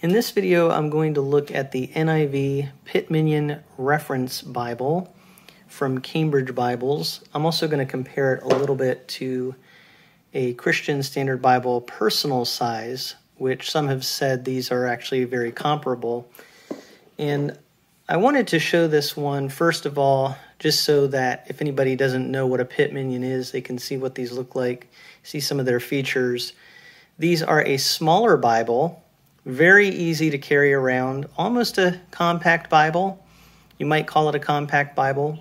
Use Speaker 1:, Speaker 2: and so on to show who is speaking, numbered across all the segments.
Speaker 1: In this video, I'm going to look at the NIV Pitt Minion Reference Bible from Cambridge Bibles. I'm also going to compare it a little bit to a Christian Standard Bible personal size, which some have said these are actually very comparable. And I wanted to show this one, first of all, just so that if anybody doesn't know what a Pitt Minion is, they can see what these look like, see some of their features. These are a smaller Bible, very easy to carry around, almost a compact Bible. You might call it a compact Bible.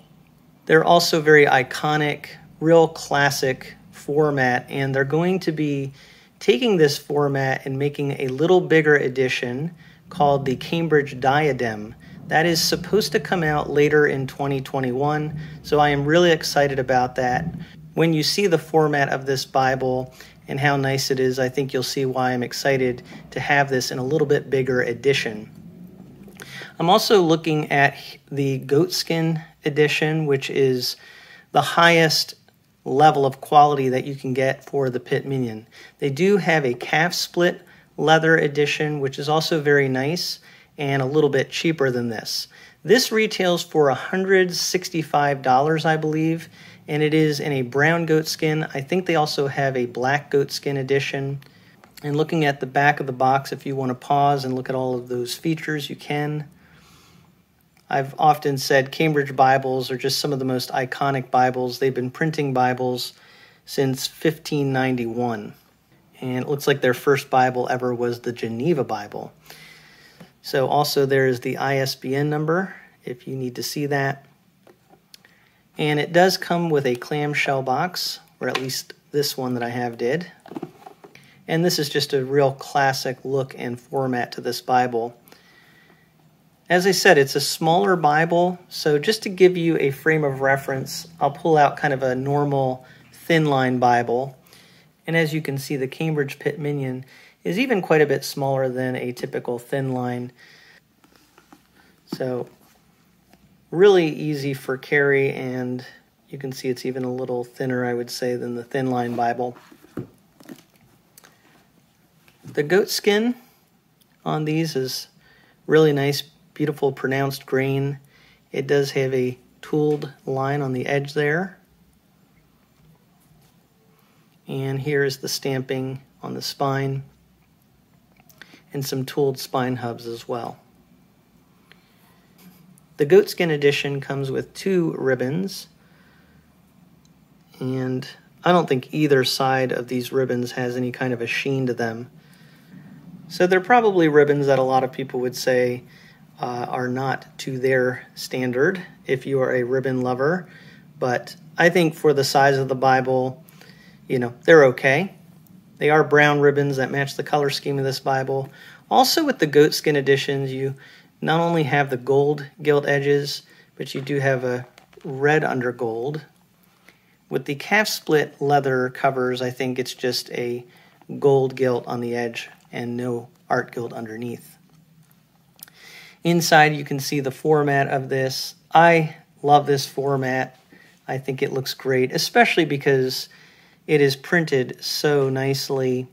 Speaker 1: They're also very iconic, real classic format, and they're going to be taking this format and making a little bigger edition called the Cambridge Diadem. That is supposed to come out later in 2021, so I am really excited about that. When you see the format of this Bible and how nice it is, I think you'll see why I'm excited to have this in a little bit bigger edition. I'm also looking at the Goatskin Edition, which is the highest level of quality that you can get for the Pitt Minion. They do have a calf split leather edition, which is also very nice and a little bit cheaper than this. This retails for $165, I believe, and it is in a brown goatskin. I think they also have a black goatskin edition. And looking at the back of the box, if you want to pause and look at all of those features, you can. I've often said Cambridge Bibles are just some of the most iconic Bibles. They've been printing Bibles since 1591. And it looks like their first Bible ever was the Geneva Bible. So also there is the ISBN number, if you need to see that. And it does come with a clamshell box, or at least this one that I have did. And this is just a real classic look and format to this Bible. As I said, it's a smaller Bible, so just to give you a frame of reference, I'll pull out kind of a normal thin line Bible. And as you can see, the Cambridge Pitt Minion is even quite a bit smaller than a typical thin line. So really easy for carry, and you can see it's even a little thinner, I would say, than the thin line Bible. The goatskin on these is really nice, beautiful pronounced grain. It does have a tooled line on the edge there. And here is the stamping on the spine and some tooled spine hubs as well. The Goatskin Edition comes with 2 ribbons, and I don't think either side of these ribbons has any kind of a sheen to them. So they're probably ribbons that a lot of people would say are not to their standard if you are a ribbon lover, but I think for the size of the Bible, you know, they're okay. They are brown ribbons that match the color scheme of this Bible. Also with the Goatskin Editions, you not only have the gold gilt edges, but you do have a red undergold. With the calf split leather covers, I think it's just a gold gilt on the edge and no art gilt underneath. Inside you can see the format of this. I love this format. I think it looks great, especially because it is printed so nicely,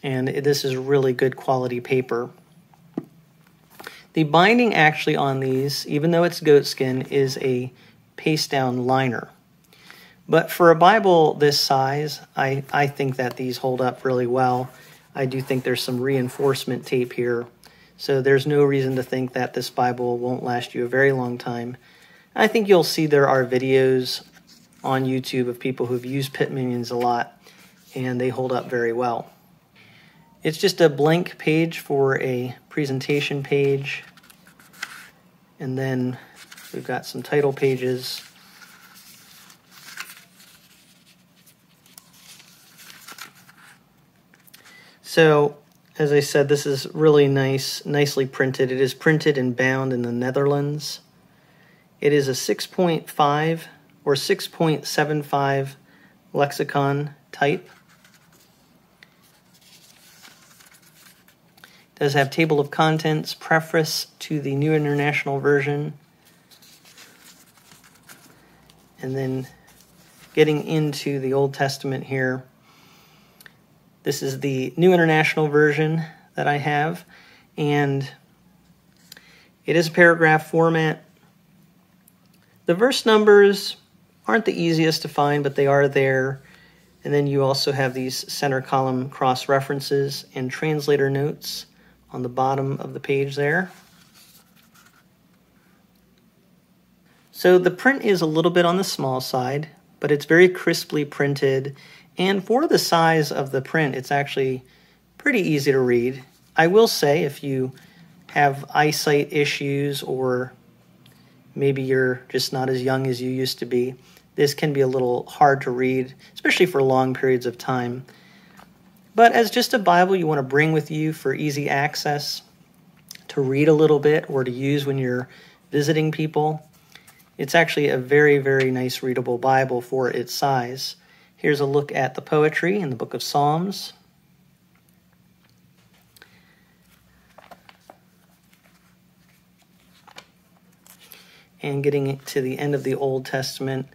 Speaker 1: and this is really good quality paper. The binding actually on these, even though it's goatskin, is a paste down liner. But for a Bible this size, I think that these hold up really well. I do think there's some reinforcement tape here, so there's no reason to think that this Bible won't last you a very long time. I think you'll see there are videos on YouTube of people who've used Pitt Minions a lot, and they hold up very well. It's just a blank page for a presentation page, and then we've got some title pages. So, as I said, this is really nice, nicely printed. It is printed and bound in the Netherlands. It is a 6.5 or 6.75 lexicon type. It does have table of contents, preface to the New International Version, and then getting into the Old Testament here. This is the New International Version that I have, and it is a paragraph format. The verse numbers aren't the easiest to find, but they are there. And then you also have these center column cross references and translator notes on the bottom of the page there. So the print is a little bit on the small side, but it's very crisply printed. And for the size of the print, it's actually pretty easy to read. I will say, if you have eyesight issues or maybe you're just not as young as you used to be, this can be a little hard to read, especially for long periods of time. But as just a Bible you want to bring with you for easy access, to read a little bit or to use when you're visiting people, it's actually a very, very nice readable Bible for its size. Here's a look at the poetry in the book of Psalms. And getting to the end of the Old Testament,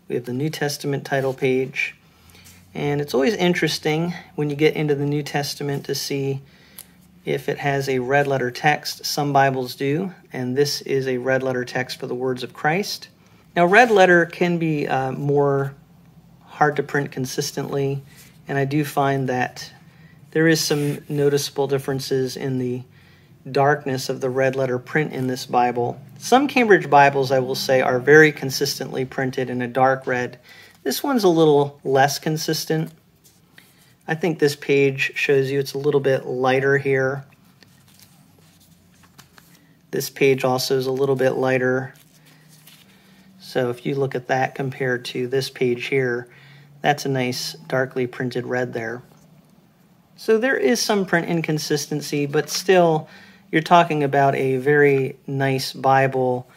Speaker 1: we have the New Testament title page. And it's always interesting when you get into the New Testament to see if it has a red letter text. Some Bibles do, and this is a red letter text for the words of Christ. Now, red letter can be more hard to print consistently, and I do find that there is some noticeable differences in the darkness of the red letter print in this Bible. Some Cambridge Bibles, I will say, are very consistently printed in a dark red. This one's a little less consistent. I think this page shows you it's a little bit lighter here. This page also is a little bit lighter. So if you look at that compared to this page here, that's a nice darkly printed red there. So there is some print inconsistency, but still, you're talking about a very nice Bible.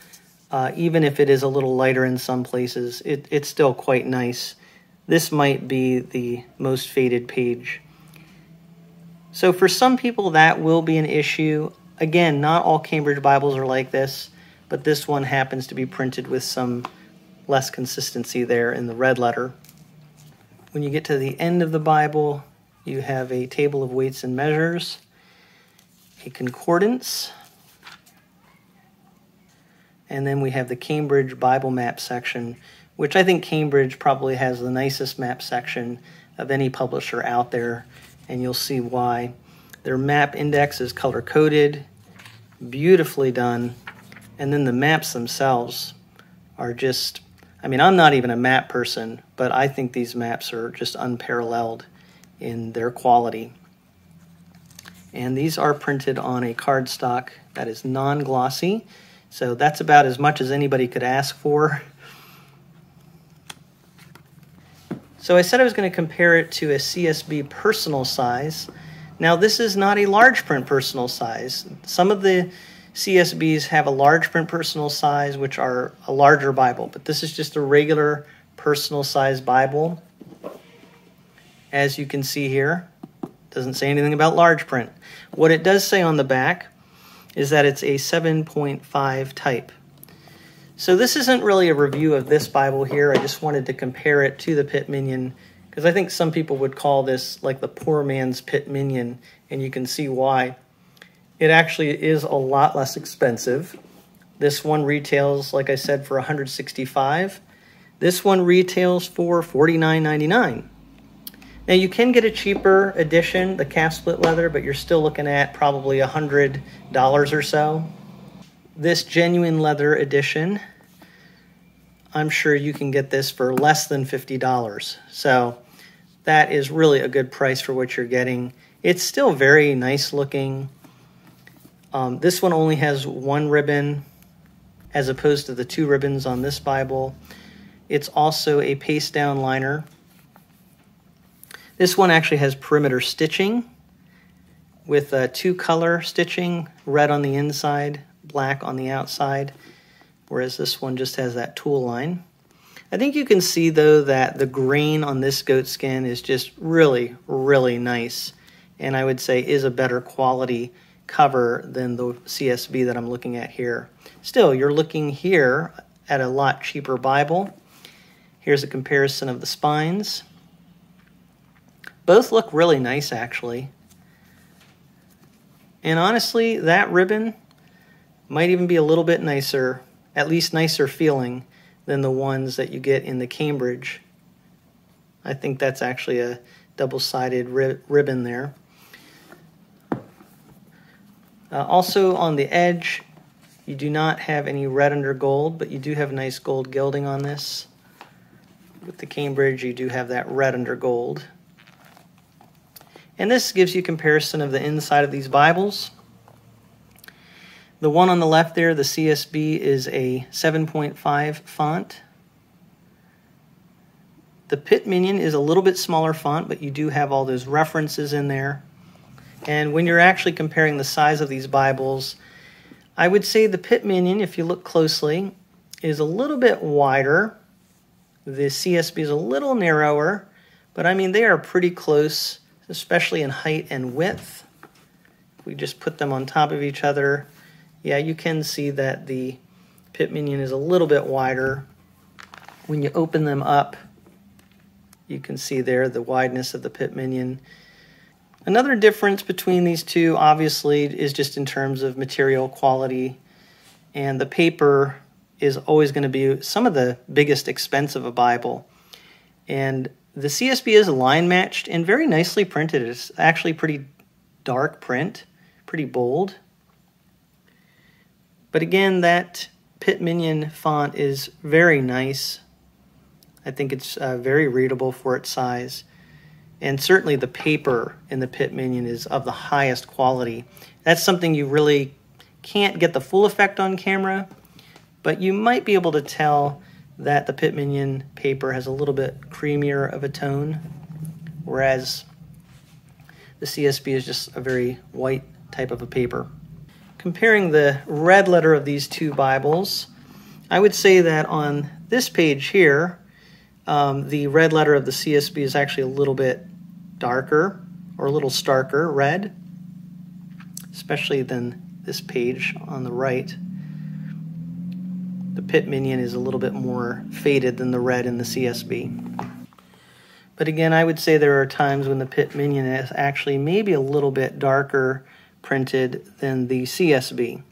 Speaker 1: Even if it is a little lighter in some places, it's still quite nice. This might be the most faded page. So for some people, that will be an issue. Again, not all Cambridge Bibles are like this, but this one happens to be printed with some less consistency there in the red letter. When you get to the end of the Bible, you have a table of weights and measures, a concordance, and then we have the Cambridge Bible Map section, which I think Cambridge probably has the nicest map section of any publisher out there, and you'll see why. Their map index is color-coded, beautifully done, and then the maps themselves are just, I mean, I'm not even a map person, but I think these maps are just unparalleled in their quality. And these are printed on a cardstock that is non-glossy, so that's about as much as anybody could ask for. So I said I was going to compare it to a CSB personal size. Now this is not a large print personal size. Some of the CSBs have a large print personal size, which are a larger Bible, but this is just a regular personal size Bible. As you can see here, doesn't say anything about large print. What it does say on the back is that it's a 7.5 type. So this isn't really a review of this Bible here. I just wanted to compare it to the Pitt Minion, because I think some people would call this like the poor man's Pitt Minion, and you can see why. It actually is a lot less expensive. This one retails, like I said, for $165. This one retails for $49.99. Now you can get a cheaper edition, the calf split leather, but you're still looking at probably $100 or so. This genuine leather edition, I'm sure you can get this for less than $50. So that is really a good price for what you're getting. It's still very nice looking. This one only has one ribbon as opposed to the two ribbons on this Bible. It's also a paste down liner. This one actually has perimeter stitching with two color stitching, red on the inside, black on the outside, whereas this one just has that tool line. I think you can see, though, that the grain on this goat skin is just really, really nice, and I would say is a better quality cover than the CSB that I'm looking at here. Still, you're looking here at a lot cheaper Bible. Here's a comparison of the spines. Both look really nice, actually. And honestly, that ribbon might even be a little bit nicer, at least nicer feeling, than the ones that you get in the Cambridge. I think that's actually a double-sided ribbon there. Also on the edge, you do not have any red under gold, but you do have nice gold gilding on this. With the Cambridge, you do have that red under gold. And this gives you comparison of the inside of these Bibles. The one on the left there, the CSB, is a 7.5 font. The Pitt Minion is a little bit smaller font, but you do have all those references in there. And when you're actually comparing the size of these Bibles, I would say the Pitt Minion, if you look closely, is a little bit wider. The CSB is a little narrower, but I mean, they are pretty close, especially in height and width. If we just put them on top of each other, yeah, you can see that the Pitt Minion is a little bit wider. When you open them up, you can see there the wideness of the Pitt Minion. Another difference between these two, obviously, is just in terms of material quality. And the paper is always going to be some of the biggest expense of a Bible. And the CSB is line matched and very nicely printed. It's actually pretty dark print, pretty bold. But again, that Pitt Minion font is very nice. I think it's very readable for its size. And certainly the paper in the Pitt Minion is of the highest quality. That's something you really can't get the full effect on camera, but you might be able to tell that the Pitt Minion paper has a little bit creamier of a tone, whereas the CSB is just a very white type of a paper. Comparing the red letter of these two Bibles, I would say that on this page here, the red letter of the CSB is actually a little bit darker or a little starker red, especially than this page on the right. The Pitt Minion is a little bit more faded than the red in the CSB. But again, I would say there are times when the Pitt Minion is actually maybe a little bit darker printed than the CSB.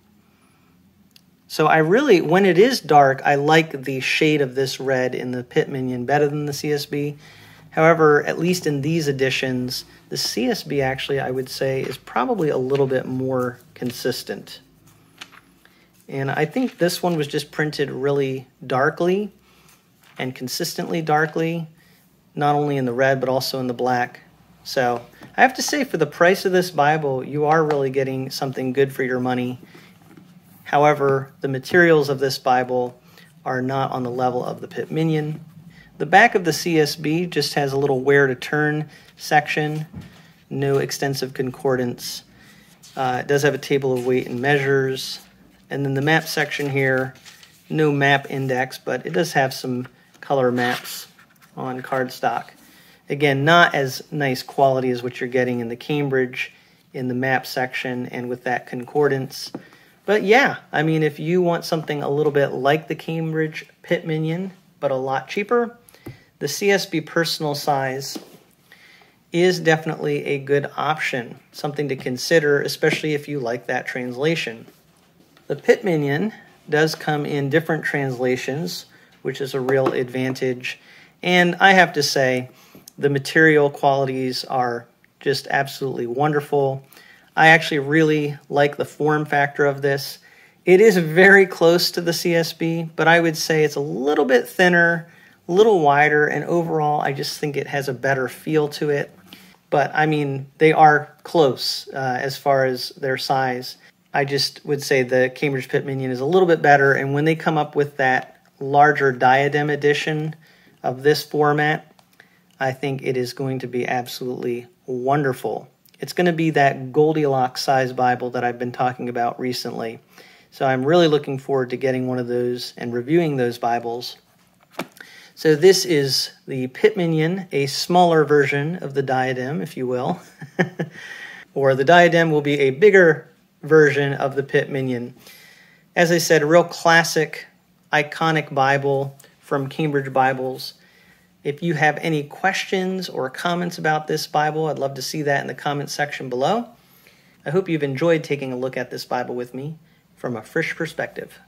Speaker 1: So I really, when it is dark, I like the shade of this red in the Pitt Minion better than the CSB. However, at least in these editions, the CSB actually, I would say, is probably a little bit more consistent. And I think this one was just printed really darkly and consistently darkly, not only in the red, but also in the black. So I have to say, for the price of this Bible, you are really getting something good for your money. However, the materials of this Bible are not on the level of the Pitt Minion. The back of the CSB just has a little where to turn section, no extensive concordance. It does have a table of weight and measures. And then the map section here, no map index, but it does have some color maps on cardstock. Again, not as nice quality as what you're getting in the Cambridge in the map section and with that concordance. But yeah, I mean, if you want something a little bit like the Cambridge Pitt Minion, but a lot cheaper, the CSB personal size is definitely a good option, something to consider, especially if you like that translation. The Pitt Minion does come in different translations, which is a real advantage. And I have to say, the material qualities are just absolutely wonderful. I actually really like the form factor of this. It is very close to the CSB, but I would say it's a little bit thinner, a little wider, and overall I just think it has a better feel to it. But I mean, they are close as far as their size. I just would say the Cambridge Pitt Minion is a little bit better, and when they come up with that larger diadem edition of this format, I think it is going to be absolutely wonderful. It's going to be that Goldilocks size Bible that I've been talking about recently. So I'm really looking forward to getting one of those and reviewing those Bibles. So this is the Pitt Minion, a smaller version of the diadem, if you will. Or the diadem will be a bigger version of the Pitt Minion. As I said, a real classic, iconic Bible from Cambridge Bibles. If you have any questions or comments about this Bible, I'd love to see that in the comment section below. I hope you've enjoyed taking a look at this Bible with me from a Frisch Perspective.